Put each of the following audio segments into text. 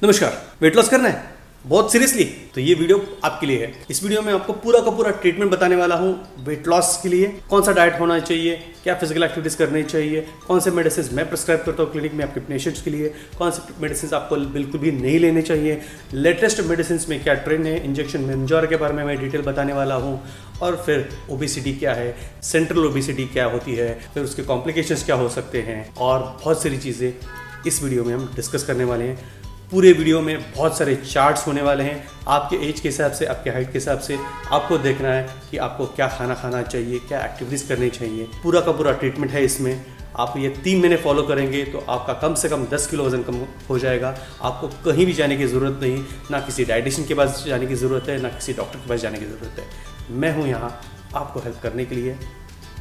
नमस्कार। Weight loss करना है बहुत सीरियसली तो ये वीडियो आपके लिए है। इस वीडियो में आपको पूरा का पूरा ट्रीटमेंट बताने वाला हूँ वेट लॉस के लिए। कौन सा डाइट होना चाहिए, क्या फिजिकल एक्टिविटीज करनी चाहिए, कौन से मेडिसिन मैं प्रिस्क्राइब करता हूँ क्लिनिक में आपके पेशेंट्स के लिए, कौन से मेडिसिन आपको बिल्कुल भी नहीं लेने चाहिए, लेटेस्ट मेडिसिन में क्या ट्रेंड है, इंजेक्शन मेंजर के बारे में मैं डिटेल बताने वाला हूँ, और फिर ओबेसिटी क्या है, सेंट्रल ओबेसिटी क्या होती है, फिर उसके कॉम्प्लिकेशंस क्या हो सकते हैं, और बहुत सारी चीज़ें इस वीडियो में हम डिस्कस करने वाले हैं। पूरे वीडियो में बहुत सारे चार्ट्स होने वाले हैं। आपके एज के हिसाब से, आपके हाइट के हिसाब से आपको देखना है कि आपको क्या खाना चाहिए, क्या एक्टिविटीज़ करनी चाहिए। पूरा का पूरा ट्रीटमेंट है इसमें। आप ये 3 महीने फॉलो करेंगे तो आपका कम से कम 10 किलो वजन कम हो जाएगा। आपको कहीं भी जाने की ज़रूरत नहीं, ना किसी डाइटिशियन के पास जाने की ज़रूरत है, ना किसी डॉक्टर के पास जाने की ज़रूरत है। मैं हूँ यहाँ आपको हेल्प करने के लिए।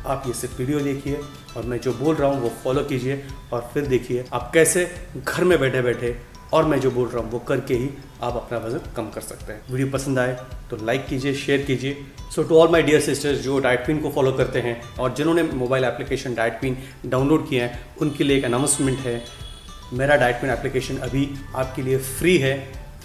आप ये सिर्फ वीडियो देखिए और मैं जो बोल रहा हूँ वो फॉलो कीजिए, और फिर देखिए आप कैसे घर में बैठे बैठे और मैं जो बोल रहा हूँ वो करके ही आप अपना वजन कम कर सकते हैं। वीडियो पसंद आए तो लाइक कीजिए, शेयर कीजिए। So to all my dear sisters जो डाइट क्वीन को फॉलो करते हैं और जिन्होंने mobile application diet queen download किया है, उनके लिए एक अनाउंसमेंट है। मेरा डाइट क्वीन एप्लीकेशन अभी आपके लिए फ्री है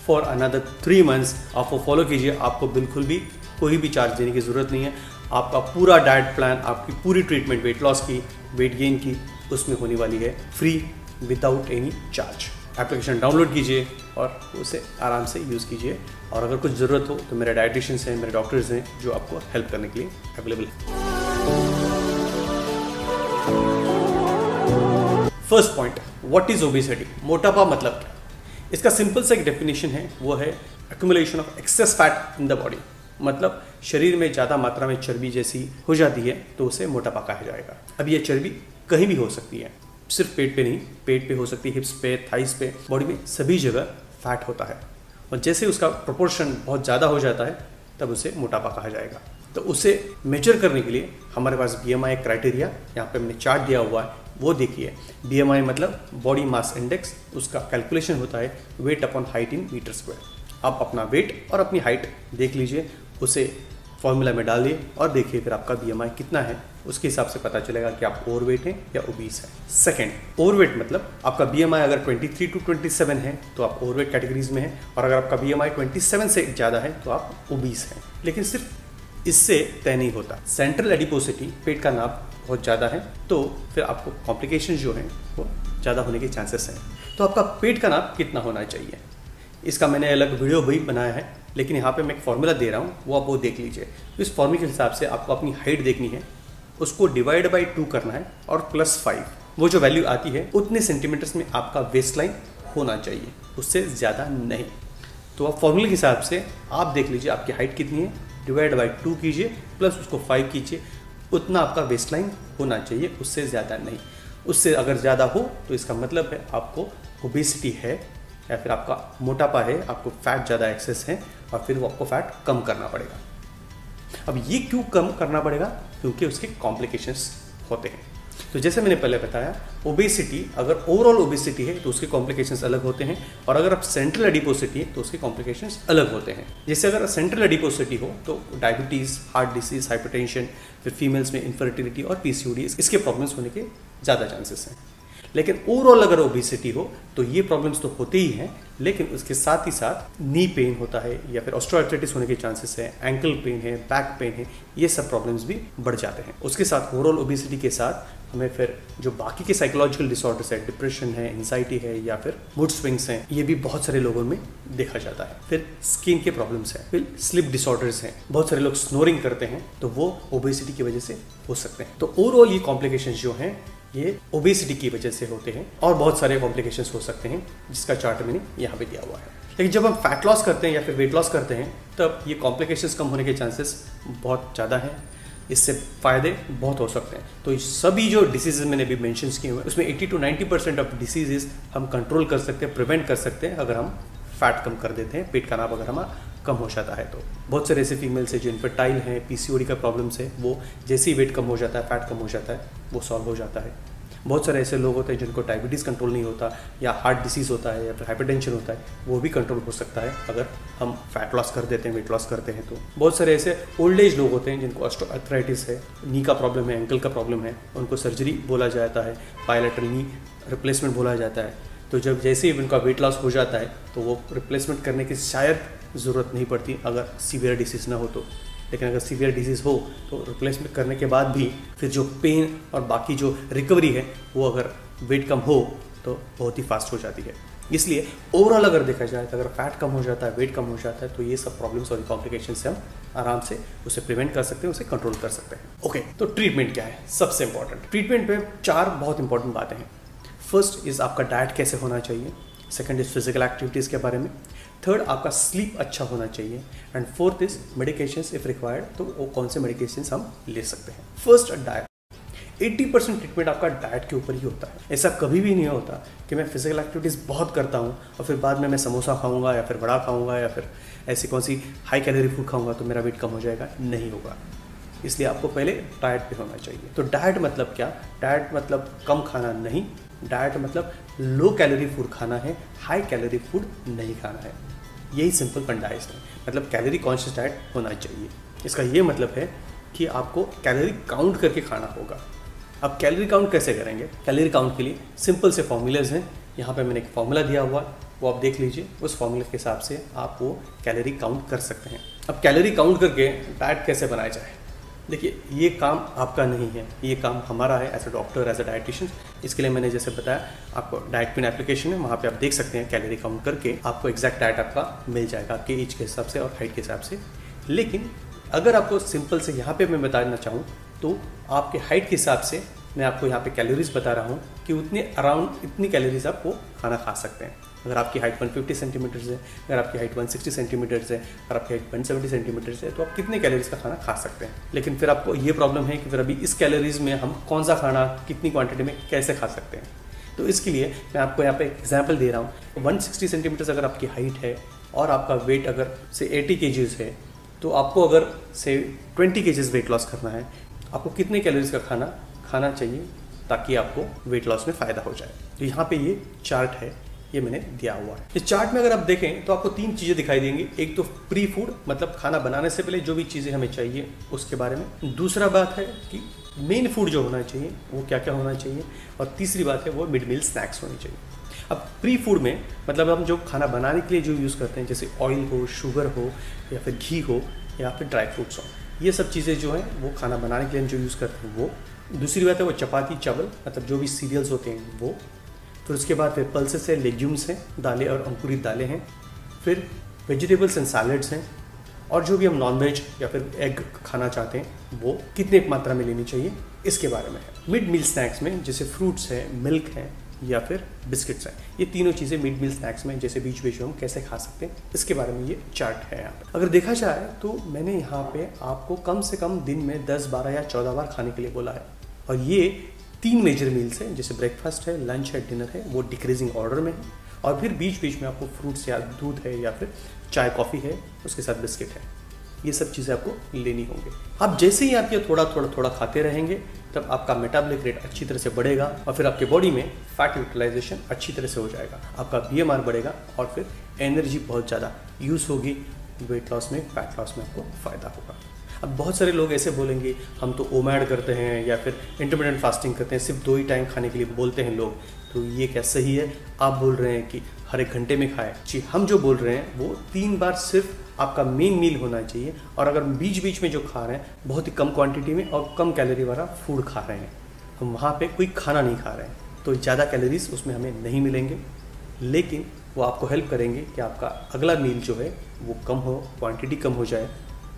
फॉर अनदर 3 मंथ्स। आप वो फॉलो कीजिए, आपको बिल्कुल भी कोई भी चार्ज देने की ज़रूरत नहीं है। आपका पूरा डाइट प्लान, आपकी पूरी ट्रीटमेंट वेट लॉस की, वेट गेन की, उसमें होने वाली है free without any charge. Application download कीजिए और उसे आराम से यूज़ कीजिए, और अगर कुछ ज़रूरत हो तो मेरे डाइटिशियंस हैं, मेरे डॉक्टर्स हैं जो आपको हेल्प करने के लिए अवेलेबल है। First point, what is obesity? मोटापा मतलब क्या? इसका सिंपल सा एक डेफिनेशन है, वो है accumulation of access fat in the body. मतलब शरीर में ज़्यादा मात्रा में चर्बी जैसी हो जाती है तो उसे मोटापा कहा जाएगा। अब ये चर्बी कहीं भी हो सकती है, सिर्फ पेट पे नहीं, पेट पे हो सकती है, हिप्स पे, थाइस पे, बॉडी में सभी जगह फैट होता है। और जैसे उसका प्रोपोर्शन बहुत ज़्यादा हो जाता है तब उसे मोटापा कहा जाएगा। तो उसे मेजर करने के लिए हमारे पास BMI क्राइटेरिया यहाँ पे हमने चार्ट दिया हुआ है, वो देखिए। BMI मतलब बॉडी मास इंडेक्स, उसका कैलकुलेशन होता है weight upon height in metre square. आप अपना वेट और अपनी हाइट देख लीजिए, उसे फॉर्मूला में डालिए और देखिए फिर आपका BMI कितना है। उसके हिसाब से पता चलेगा कि आप ओवरवेट हैं या ओबीस हैं। सेकंड, ओवरवेट मतलब आपका BMI अगर 23 to 27 है तो आप ओवरवेट कैटेगरीज में हैं, और अगर आपका BMI 27 से ज़्यादा है तो आप ओबीस हैं। लेकिन सिर्फ इससे तय नहीं होता। सेंट्रल एडिपोसिटी, पेट का नाप बहुत ज़्यादा है तो फिर आपको कॉम्प्लिकेशन जो हैं वो ज़्यादा होने के चांसेस हैं। तो आपका पेट का नाप कितना होना चाहिए, इसका मैंने अलग वीडियो भी बनाया है, लेकिन यहाँ पे मैं एक फॉर्मूला दे रहा हूँ, वो आप वो देख लीजिए। तो इस फॉर्मूले के हिसाब से आपको अपनी हाइट देखनी है, उसको डिवाइड बाई 2 करना है और +5, वो जो वैल्यू आती है उतने सेंटीमीटर्स में आपका वेस्ट लाइन होना चाहिए, उससे ज़्यादा नहीं। तो आप फॉर्मूले के हिसाब से आप देख लीजिए आपकी हाइट कितनी है, डिवाइड बाई 2 कीजिए प्लस उसको 5 कीजिए, उतना आपका वेस्ट लाइन होना चाहिए, उससे ज़्यादा नहीं। उससे अगर ज़्यादा हो तो इसका मतलब है आपको ओबेसिटी है या फिर आपका मोटापा है, आपको फैट ज़्यादा एक्सेस है, और फिर वो आपको फैट कम करना पड़ेगा। अब ये क्यों कम करना पड़ेगा? क्योंकि उसके कॉम्प्लिकेशंस होते हैं। तो जैसे मैंने पहले बताया, ओबेसिटी अगर ओवरऑल ओबेसिटी है तो उसके कॉम्प्लिकेशंस अलग होते हैं, और अगर आप सेंट्रल एडिपोसिटी है तो उसके कॉम्प्लिकेशंस अलग होते हैं। जैसे अगर सेंट्रल एडिपोसिटी हो तो डायबिटीज़, हार्ट डिसीज, हाइपरटेंशन, फिर फीमेल्स में इनफर्टिलिटी और PCOD, इसके प्रॉब्लम्स होने के ज़्यादा चांसेस हैं। लेकिन ओवरऑल अगर ओबेसिटी हो तो ये प्रॉब्लम्स तो होते ही हैं, लेकिन उसके साथ ही साथ नी पेन होता है या फिर ऑस्टियोआर्थराइटिस होने के चांसेस है, एंकल पेन है, बैक पेन है, ये सब प्रॉब्लम्स भी बढ़ जाते हैं। उसके साथ ओवरऑल ओबेसिटी के साथ हमें फिर जो बाकी के साइकोलॉजिकल डिसऑर्डर्स है, डिप्रेशन है, एंजाइटी है, या फिर मूड स्विंग्स हैं, ये भी बहुत सारे लोगों में देखा जाता है। फिर स्किन के प्रॉब्लम्स हैं, फिर स्लीप डिसऑर्डर्स हैं, बहुत सारे लोग स्नोरिंग करते हैं तो वो ओबेसिटी की वजह से हो सकते हैं। तो ओवरऑल ये कॉम्प्लिकेशंस जो हैं ये ओबेसिटी की वजह से होते हैं, और बहुत सारे कॉम्प्लिकेशंस हो सकते हैं जिसका चार्ट मैंने यहाँ पे दिया हुआ है। लेकिन जब हम फैट लॉस करते हैं या फिर वेट लॉस करते हैं तब ये कॉम्प्लिकेशंस कम होने के चांसेस बहुत ज़्यादा हैं, इससे फ़ायदे बहुत हो सकते हैं। तो सभी जो डिसीज़ मैंने अभी मेंशंस किए हुए हैं उसमें 80 to 90% ऑफ डिसीजेस हम कंट्रोल कर सकते हैं, प्रिवेंट कर सकते हैं अगर हम फैट कम कर देते हैं, पेट का नाप अगर हमारा कम हो जाता है। तो बहुत सारे ऐसे फीमेल्स हैं जो इनफर्टाइल हैं, PCOD का प्रॉब्लम्स है, वो जैसे ही वेट कम हो जाता है, फैट कम हो जाता है, वो सॉल्व हो जाता है। बहुत सारे ऐसे लोग होते हैं जिनको डायबिटीज़ कंट्रोल नहीं होता, या हार्ट डिसीज़ होता है, या फिर हाइपरटेंशन होता है, वो भी कंट्रोल हो सकता है अगर हम फैट लॉस कर देते हैं, वेट लॉस करते हैं। तो बहुत सारे ऐसे ओल्ड एज लोग होते हैं जिनको ऑस्टियोआर्थराइटिस है, नी का प्रॉब्लम है, एंकल का प्रॉब्लम है, उनको सर्जरी बोला जाता है, बायलैटरल नी रिप्लेसमेंट बोला जाता है। तो जब जैसे ही उनका वेट लॉस हो जाता है तो वो रिप्लेसमेंट करने की शायद ज़रूरत नहीं पड़ती अगर सीवियर डिसीज़ ना हो तो। लेकिन अगर सीवियर डिसीज़ हो तो रिप्लेसमेंट करने के बाद भी फिर जो पेन और बाकी जो रिकवरी है वो अगर वेट कम हो तो बहुत ही फास्ट हो जाती है। इसलिए ओवरऑल अगर देखा जाए तो अगर फैट कम हो जाता है, वेट कम हो जाता है, तो ये सब प्रॉब्लम्स और कॉम्प्लिकेशन से हम आराम से उसे प्रिवेंट कर सकते हैं, उसे कंट्रोल कर सकते हैं। ओके, तो ट्रीटमेंट क्या है? सबसे इंपॉर्टेंट ट्रीटमेंट में 4 बहुत इंपॉर्टेंट बातें हैं। फर्स्ट इज़ आपका डाइट कैसे होना चाहिए, सेकंड इज़ फिजिकल एक्टिविटीज़ के बारे में, थर्ड आपका स्लीप अच्छा होना चाहिए, and fourth is medications if required, तो वो कौन से मेडिकेशंस हम ले सकते हैं। First, diet. 80% ट्रीटमेंट आपका डाइट के ऊपर ही होता है। ऐसा कभी भी नहीं होता कि मैं फिजिकल एक्टिविटीज़ बहुत करता हूँ और फिर बाद में मैं समोसा खाऊंगा या फिर बड़ा खाऊंगा या फिर ऐसी कौन सी हाई कैलोरी फूड खाऊंगा तो मेरा वेट कम हो जाएगा। नहीं होगा। इसलिए आपको पहले डाइट पे होना चाहिए। तो डाइट मतलब क्या? डाइट मतलब कम खाना नहीं, डाइट मतलब लो कैलोरी फूड खाना है, हाई कैलोरी फूड नहीं खाना है। यही सिंपल फंडा है इसमें। मतलब कैलोरी कॉन्शियस डाइट होना चाहिए। इसका ये मतलब है कि आपको कैलोरी काउंट करके खाना होगा। अब कैलोरी काउंट कैसे करेंगे? कैलोरी काउंट के लिए सिंपल से फॉर्मूलाज हैं। यहाँ पे मैंने एक फॉर्मूला दिया हुआ, वो आप देख लीजिए। उस फॉर्मूले के हिसाब से आप वो कैलोरी काउंट कर सकते हैं। अब कैलोरी काउंट करके डाइट कैसे बनाया जाए? देखिए, ये काम आपका नहीं है, ये काम हमारा है as a doctor, as a dietitian. इसके लिए मैंने जैसे बताया, आपको डाइट पिन एप्लीकेशन है, वहाँ पे आप देख सकते हैं कैलोरी काउंट करके आपको एग्जैक्ट डाइट आपका मिल जाएगा आपके एज के हिसाब से और हाइट के हिसाब से। लेकिन अगर आपको सिंपल से यहाँ पे मैं बताना चाहूँ तो आपके हाइट के हिसाब से मैं आपको यहाँ पे कैलोरीज बता रहा हूँ कि उतने अराउंड इतनी कैलोरीज आप वो खाना खा सकते हैं। अगर आपकी हाइट 150 सेंटीमीटर्स है, अगर आपकी हाइट 160 सेंटीमीटर्स है, अगर आपकी हाइट 170 सेंटीमीटर्स है, तो आप कितने कैलोरीज का खाना खा सकते हैं। लेकिन फिर आपको ये प्रॉब्लम है कि फिर अभी इस कैलोरीज में हम कौन सा खाना कितनी क्वांटिटी में कैसे खा सकते हैं। तो इसके लिए मैं आपको यहाँ पे एग्जाम्पल दे रहा हूँ। 160 सेंटीमीटर्स अगर आपकी हाइट है और आपका वेट अगर से 80 केजीज है, तो आपको अगर से 20 केजीज वेट लॉस करना है, आपको कितने कैलोरीज का खाना खाना चाहिए ताकि आपको वेट लॉस में फ़ायदा हो जाए। तो यहाँ पे ये चार्ट है, ये मैंने दिया हुआ है। इस चार्ट में अगर आप देखें तो आपको 3 चीज़ें दिखाई देंगी। एक तो प्री फूड, मतलब खाना बनाने से पहले जो भी चीज़ें हमें चाहिए उसके बारे में। दूसरा बात है कि मेन फूड जो होना चाहिए वो क्या क्या होना चाहिए, और तीसरी बात है वो मिड मील स्नैक्स होनी चाहिए। अब प्री फूड में मतलब हम जो खाना बनाने के लिए जो यूज़ करते हैं, जैसे ऑयल हो, शुगर हो, या फिर घी हो, या फिर ड्राई फ्रूट्स हो, ये सब चीज़ें जो हैं वो खाना बनाने के लिए जो यूज़ करते हैं वो। दूसरी बात है वो चपाती चावल, मतलब जो भी सीरियल्स होते हैं वो। फिर उसके बाद फिर पल्सेस है, लेग्यूम्स हैं, दालें और अंकुरित दालें हैं। फिर वेजिटेबल्स एंड सैलड्स हैं, और जो भी हम नॉनवेज या फिर एग खाना चाहते हैं वो कितने मात्रा में लेनी चाहिए इसके बारे में है। मिड मील स्नैक्स में जैसे फ्रूट्स है, मिल्क है या फिर बिस्किट्स हैं, ये तीनों चीज़ें मिड मील स्नैक्स में जैसे बीच बीच में हम कैसे खा सकते हैं इसके बारे में ये चार्ट है यहाँ पे। अगर देखा जाए तो मैंने यहाँ पे आपको कम से कम दिन में 10, 12 या 14 बार खाने के लिए बोला है, और ये 3 मेजर मील्स हैं, जैसे ब्रेकफास्ट है, लंच है, डिनर है, वो डिक्रीजिंग ऑर्डर में है, और फिर बीच बीच में आपको फ्रूट्स या दूध है या फिर चाय कॉफ़ी है, उसके साथ बिस्किट है, ये सब चीज़ें आपको लेनी होंगी। अब जैसे ही आप ये थोड़ा खाते रहेंगे तब आपका मेटाबॉलिक रेट अच्छी तरह से बढ़ेगा, और फिर आपके बॉडी में फैट यूटिलाइजेशन अच्छी तरह से हो जाएगा, आपका BMR बढ़ेगा, और फिर एनर्जी बहुत ज़्यादा यूज़ होगी। वेट लॉस में, फैट लॉस में आपको फ़ायदा होगा। अब बहुत सारे लोग ऐसे बोलेंगे हम तो ओमैड करते हैं या फिर इंटरमिटेंट फास्टिंग करते हैं, सिर्फ 2 ही टाइम खाने के लिए बोलते हैं लोग, तो ये क्या सही है? आप बोल रहे हैं कि हर 1 घंटे में खाएं। जी, हम जो बोल रहे हैं वो 3 बार सिर्फ आपका मेन मील होना चाहिए, और अगर बीच बीच में जो खा रहे हैं बहुत ही कम क्वांटिटी में और कम कैलोरी वाला फूड खा रहे हैं, हम वहाँ पे कोई खाना नहीं खा रहे हैं, तो ज़्यादा कैलोरीज उसमें हमें नहीं मिलेंगे, लेकिन वो आपको हेल्प करेंगे कि आपका अगला मील जो है वो कम हो, क्वांटिटी कम हो जाए,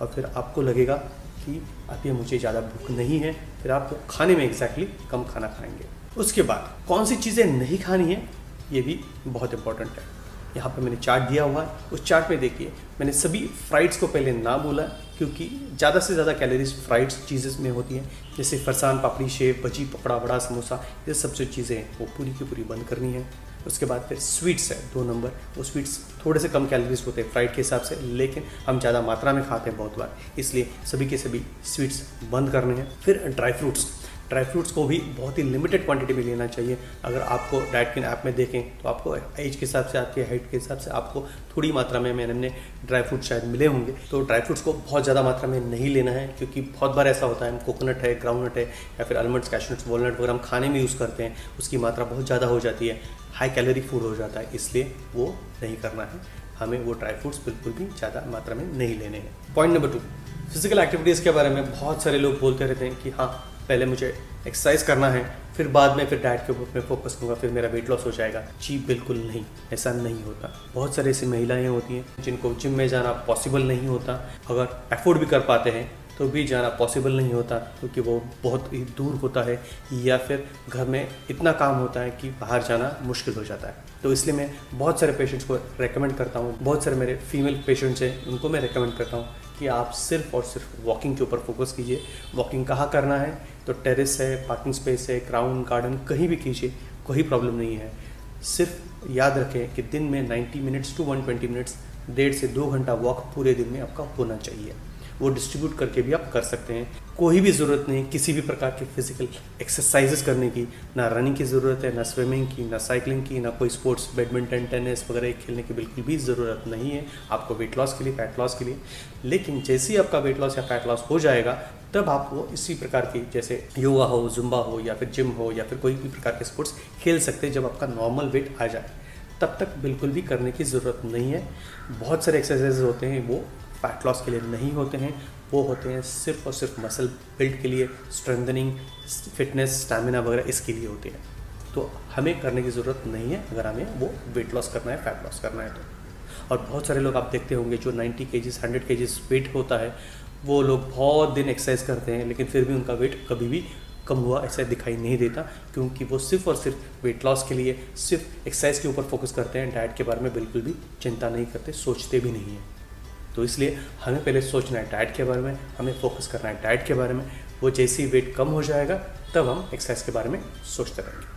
और फिर आपको लगेगा कि अभी मुझे ज़्यादा भूख नहीं है, फिर आप खाने में एग्जैक्टली कम खाना खाएंगे। उसके बाद कौन सी चीज़ें नहीं खानी है ये भी बहुत इंपॉर्टेंट है। यहाँ पे मैंने चार्ट दिया हुआ है, उस चार्ट में देखिए मैंने सभी फ्राइड्स को पहले ना बोला, क्योंकि ज़्यादा से ज़्यादा कैलोरीज फ्राइड्स चीज़ेस में होती हैं, जैसे फरसान, पापड़ी, शेव, भजी, पकड़ा, बड़ा, समोसा, ये सब जो चीज़ें हैं वो पूरी की पूरी बंद करनी है। उसके बाद फिर स्वीट्स है 2 नंबर, वो स्वीट्स थोड़े से कम कैलोरीज होते हैं फ्राइड के हिसाब से, लेकिन हम ज़्यादा मात्रा में खाते हैं बहुत बार, इसलिए सभी के सभी स्वीट्स बंद करने हैं। फिर ड्राई फ्रूट्स, ड्राई फ्रूट्स को भी बहुत ही लिमिटेड क्वांटिटी में लेना चाहिए। अगर आपको डाइट के ऐप में देखें तो आपको एज के हिसाब से, आपकी हाइट के हिसाब से आपको थोड़ी मात्रा में मैंने ड्राई फ्रूट्स शायद मिले होंगे। तो ड्राई फ्रूट्स को बहुत ज़्यादा मात्रा में नहीं लेना है, क्योंकि बहुत बार ऐसा होता है कोकोनट है, ग्राउंडनट है या फिर आलमंड्स, कैशनट्स, वॉलनट वगैरह हम खाने में यूज़ करते हैं, उसकी मात्रा बहुत ज़्यादा हो जाती है, हाई कैलोरी फूड हो जाता है, इसलिए वो नहीं करना है। हमें वो ड्राई फ्रूट्स बिल्कुल भी ज़्यादा मात्रा में नहीं लेने हैं। पॉइंट नंबर 2, फिजिकल एक्टिविटीज़ के बारे में बहुत सारे लोग बोलते रहते हैं कि हाँ पहले मुझे एक्सरसाइज करना है, फिर बाद में फिर डाइट के ऊपर मैं फोकस करूँगा, फिर मेरा वेट लॉस हो जाएगा। जी बिल्कुल नहीं, ऐसा नहीं होता। बहुत सारी ऐसी महिलाएं होती हैं जिनको जिम में जाना पॉसिबल नहीं होता, अगर अफोर्ड भी कर पाते हैं तो भी जाना पॉसिबल नहीं होता, क्योंकि वो बहुत ही दूर होता है या फिर घर में इतना काम होता है कि बाहर जाना मुश्किल हो जाता है। तो इसलिए मैं बहुत सारे पेशेंट्स को रेकमेंड करता हूँ, बहुत सारे मेरे फीमेल पेशेंट्स हैं उनको मैं रेकमेंड करता हूँ कि आप सिर्फ और सिर्फ वॉकिंग के ऊपर फोकस कीजिए। वॉकिंग कहाँ करना है, तो टेरेस है, पार्किंग स्पेस है, ग्राउंड, गार्डन, कहीं भी कीजिए, कोई प्रॉब्लम नहीं है। सिर्फ याद रखें कि दिन में 90 मिनट्स टू 120 मिनट्स, 1.5 से 2 घंटा वॉक पूरे दिन में आपका होना चाहिए। वो डिस्ट्रीब्यूट करके भी आप कर सकते हैं। कोई भी ज़रूरत नहीं किसी भी प्रकार की फिजिकल एक्सरसाइजेस करने की, ना रनिंग की ज़रूरत है, ना स्विमिंग की, ना साइकिलिंग की, ना कोई स्पोर्ट्स बैडमिंटन, टेनिस वगैरह खेलने की बिल्कुल भी ज़रूरत नहीं है आपको वेट लॉस के लिए, फैट लॉस के लिए। लेकिन जैसे ही आपका वेट लॉस या फैट लॉस हो जाएगा तब आप वो इसी प्रकार की, जैसे योगा हो, जुम्बा हो या फिर जिम हो या फिर कोई भी प्रकार के स्पोर्ट्स खेल सकते हैं जब आपका नॉर्मल वेट आ जाए। तब तक बिल्कुल भी करने की ज़रूरत नहीं है। बहुत सारे एक्सरसाइजेज होते हैं वो फैट लॉस के लिए नहीं होते हैं, वो होते हैं सिर्फ और सिर्फ मसल बिल्ड के लिए, स्ट्रेंथनिंग, फिटनेस, स्टैमिना वगैरह इसके लिए होते हैं। तो हमें करने की ज़रूरत नहीं है अगर हमें वो वेट लॉस करना है, फैट लॉस करना है तो। और बहुत सारे लोग आप देखते होंगे जो 90 kgs 100 kgs वेट होता है, वो लोग बहुत दिन एक्सरसाइज करते हैं लेकिन फिर भी उनका वेट कभी भी कम हुआ ऐसा दिखाई नहीं देता, क्योंकि वो सिर्फ और सिर्फ वेट लॉस के लिए सिर्फ एक्सरसाइज के ऊपर फोकस करते हैं, डाइट के बारे में बिल्कुल भी चिंता नहीं करते, सोचते भी नहीं हैं। तो इसलिए हमें पहले सोचना है डाइट के बारे में, हमें फोकस करना है डाइट के बारे में। वो जैसे ही वेट कम हो जाएगा तब हम एक्सरसाइज के बारे में सोचते रहेंगे।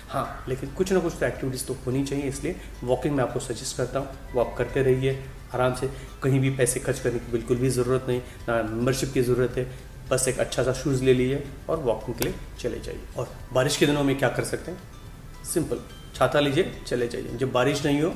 हाँ, लेकिन कुछ ना कुछ तो एक्टिविटीज़ तो होनी चाहिए, इसलिए वॉकिंग मैं आपको सजेस्ट करता हूँ। वॉक करते रहिए आराम से, कहीं भी पैसे खर्च करने की बिल्कुल भी ज़रूरत नहीं, ना मेंबरशिप की ज़रूरत है। बस एक अच्छा सा शूज़ ले लीजिए और वॉकिंग के लिए चले जाइए। और बारिश के दिनों में क्या कर सकते हैं, सिंपल, छाता लीजिए, चले जाइए। जब बारिश नहीं हो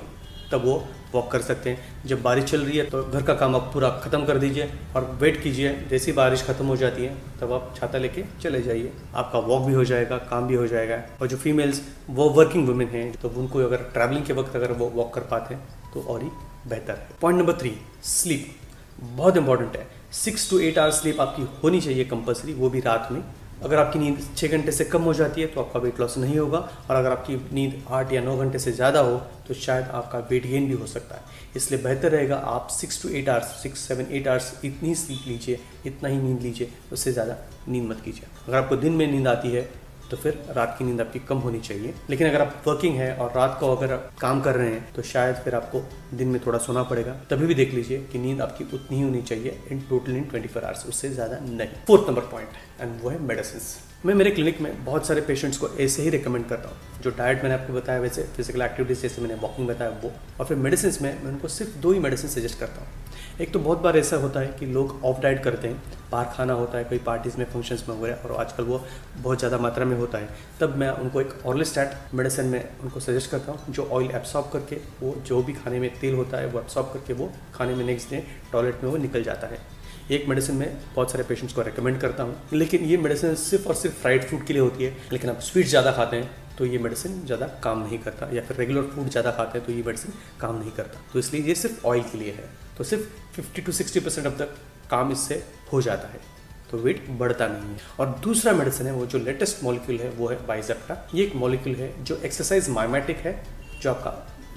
तब वो वॉक कर सकते हैं। जब बारिश चल रही है तो घर का काम आप पूरा ख़त्म कर दीजिए और वेट कीजिए, जैसी बारिश ख़त्म हो जाती है तब आप छाता लेके चले जाइए। आपका वॉक भी हो जाएगा, काम भी हो जाएगा। और जो फीमेल्स वो वर्किंग वुमेन हैं तो उनको अगर ट्रैवलिंग के वक्त अगर वो वॉक कर पाते हैं तो और ही बेहतर है। पॉइंट नंबर 3, स्लीप बहुत इंपॉर्टेंट है। 6 to 8 आवर्स स्लीप आपकी होनी चाहिए कंपलसरी, वो भी रात में। अगर आपकी नींद 6 घंटे से कम हो जाती है तो आपका वेट लॉस नहीं होगा, और अगर आपकी नींद 8 या 9 घंटे से ज़्यादा हो तो शायद आपका वेट गेन भी हो सकता है। इसलिए बेहतर रहेगा आप 6 to 8 आवर्स, 6, 7, 8 आवर्स इतनी स्लीप लीजिए, इतना ही नींद लीजिए, उससे ज़्यादा नींद मत कीजिए। अगर आपको दिन में नींद आती है तो फिर रात की नींद आपकी कम होनी चाहिए। लेकिन अगर आप वर्किंग है और रात को अगर आप काम कर रहे हैं तो शायद फिर आपको दिन में थोड़ा सोना पड़ेगा। तभी भी देख लीजिए कि नींद आपकी उतनी ही होनी चाहिए इन 24 आवर्स, उससे ज़्यादा नहीं। 4th नंबर पॉइंट, एंड वो है मेडिसिन। मैं मेरे क्लिनिक में बहुत सारे पेशेंट्स को ऐसे ही रिकमेंड करता हूँ। जो डाइट मैंने आपको बताया, वैसे फिजिकल एक्टिविटीज जैसे मैंने वॉकिंग बताया वो, और फिर मेडिसिन में मैं उनको सिर्फ 2 ही मेडिसिन सजेस्ट करता हूँ। एक तो बहुत बार ऐसा होता है कि लोग ऑफ डाइट करते हैं, बाहर खाना होता है कोई पार्टीज़ में, फंक्शंस में वगैरह, और आजकल वो बहुत ज़्यादा मात्रा में होता है। तब मैं उनको एक ऑर्लिस्टैट मेडिसिन में उनको सजेस्ट करता हूँ, जो ऑयल एब्सॉर्ब करके, वो जो भी खाने में तेल होता है वो एब्सॉर्ब करके वो खाने में नेक्स्ट डे टॉयलेट में वो निकल जाता है। एक मेडिसिन में बहुत सारे पेशेंट्स को रेकमेंड करता हूँ, लेकिन ये मेडिसिन सिर्फ और सिर्फ फ्राइड फूड के लिए होती है। लेकिन आप स्वीट ज़्यादा खाते हैं तो ये मेडिसिन ज़्यादा काम नहीं करता, या फिर रेगुलर फूड ज़्यादा खाते हैं तो ये मेडिसिन काम नहीं करता। तो इसलिए ये सिर्फ ऑयल के लिए है। तो सिर्फ 50 to 60% अब तक काम इससे हो जाता है, तो वेट बढ़ता नहीं है। और दूसरा मेडिसिन है, वो जो लेटेस्ट मॉलिक्यूल है वो है बाइजेप्टा। ये एक मॉलिक्यूल है जो एक्सरसाइज माइमेटिक है, जो आपका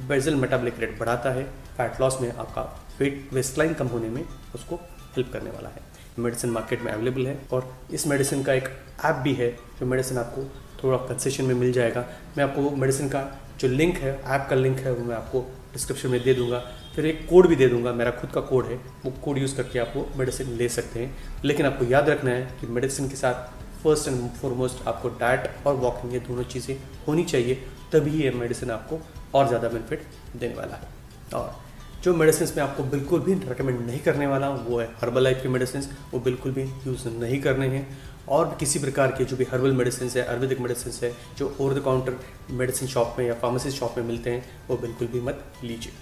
बेसल मेटाबॉलिक रेट बढ़ाता है, फैट लॉस में आपका वेट वेस्टलाइन कम होने में उसको हेल्प करने वाला है। मेडिसिन मार्केट में अवेलेबल है, और इस मेडिसिन का एक ऐप भी है जो मेडिसिन आपको थोड़ा कंसेशन में मिल जाएगा। मैं आपको वो मेडिसिन का जो लिंक है, ऐप का लिंक है, वो मैं आपको डिस्क्रिप्शन में दे दूंगा। फिर एक कोड भी दे दूंगा, मेरा खुद का कोड है, वो कोड यूज़ करके आप वो मेडिसिन ले सकते हैं। लेकिन आपको याद रखना है कि मेडिसिन के साथ फर्स्ट एंड फॉरमोस्ट आपको डाइट और वॉकिंग, ये दोनों चीज़ें होनी चाहिए, तभी ये मेडिसिन आपको और ज़्यादा बेनिफिट देने वाला है। और जो मेडिसिन मैं आपको बिल्कुल भी रिकमेंड नहीं करने वाला हूँ वो है हर्बल लाइफ के मेडिसिन, वो बिल्कुल भी यूज़ नहीं करने हैं। और किसी प्रकार के जो भी हर्बल मेडिसिन है, आयुर्वेदिक मेडिसिन है, जो over the counter medicine shop में या फार्मेसी शॉप में मिलते हैं, वो बिल्कुल भी मत लीजिए।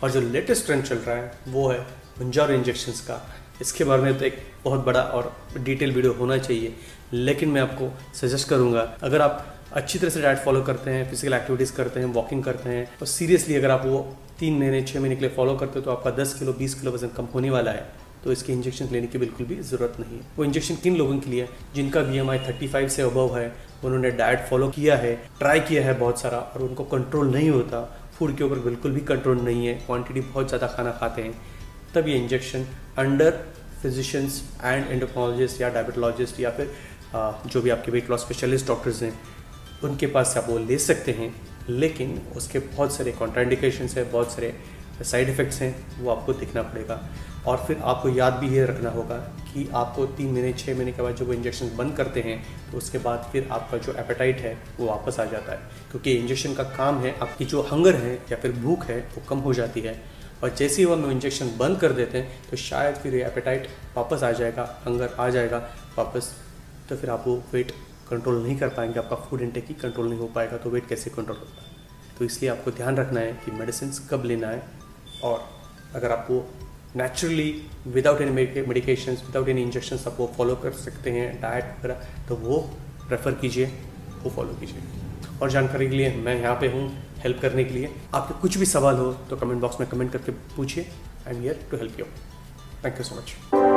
और जो लेटेस्ट ट्रेंड चल रहा है वो है मंजारो इंजेक्शंस का। इसके बारे में तो एक बहुत बड़ा और डिटेल वीडियो होना चाहिए, लेकिन मैं आपको सजेस्ट करूँगा, अगर आप अच्छी तरह से डाइट फॉलो करते हैं, फिजिकल एक्टिविटीज़ करते हैं, वॉकिंग करते हैं, और सीरियसली अगर आप वो 3 महीने 6 महीने के लिए फॉलो करते हो तो आपका 10 किलो 20 किलो वजन कम होने वाला है। तो इसके इंजेक्शन लेने की बिल्कुल भी ज़रूरत नहीं है। वो इंजेक्शन किन लोगों के लिए है? जिनका BMI 35 से अबव है, उन्होंने डाइट फॉलो किया है, ट्राई किया है बहुत सारा, और उनको कंट्रोल नहीं होता, फूड के ऊपर बिल्कुल भी कंट्रोल नहीं है, क्वांटिटी बहुत ज़्यादा खाना खाते हैं, तब ये injection under physicians and endocrinologist या डायबिटोलॉजिस्ट या फिर जो भी आपके वेट लॉस स्पेशलिस्ट डॉक्टर्स हैं, उनके पास से आप वो ले सकते हैं। लेकिन उसके बहुत सारे कॉन्ट्राइंडिकेशंस हैं, बहुत सारे साइड इफ़ेक्ट्स हैं, वो आपको देखना पड़ेगा। और फिर आपको याद भी ये रखना होगा कि आपको 3 महीने 6 महीने के बाद जब वो इंजेक्शन बंद करते हैं तो उसके बाद फिर आपका जो एपेटाइट है वो वापस आ जाता है, क्योंकि इंजेक्शन का काम है आपकी जो हंगर है या फिर भूख है वो कम हो जाती है। और जैसे ही वो इंजेक्शन बंद कर देते हैं तो शायद फिर ये एपेटाइट वापस आ जाएगा, हंगर आ जाएगा वापस, तो फिर आप वो वेट कंट्रोल नहीं कर पाएंगे, आपका फूड इंटेक ही कंट्रोल नहीं हो पाएगा, तो वेट कैसे कंट्रोल होगा। तो इसलिए आपको ध्यान रखना है कि मेडिसिन कब लेना है, और अगर आपको naturally without any medications, without any injections आप वो फॉलो कर सकते हैं डाइट वगैरह, तो वो प्रेफर कीजिए, वो फॉलो कीजिए। और जानकारी के लिए मैं यहाँ पे हूँ हेल्प करने के लिए। आपके कुछ भी सवाल हो तो कमेंट बॉक्स में कमेंट करके पूछिए। I am here to help you. Thank you so much.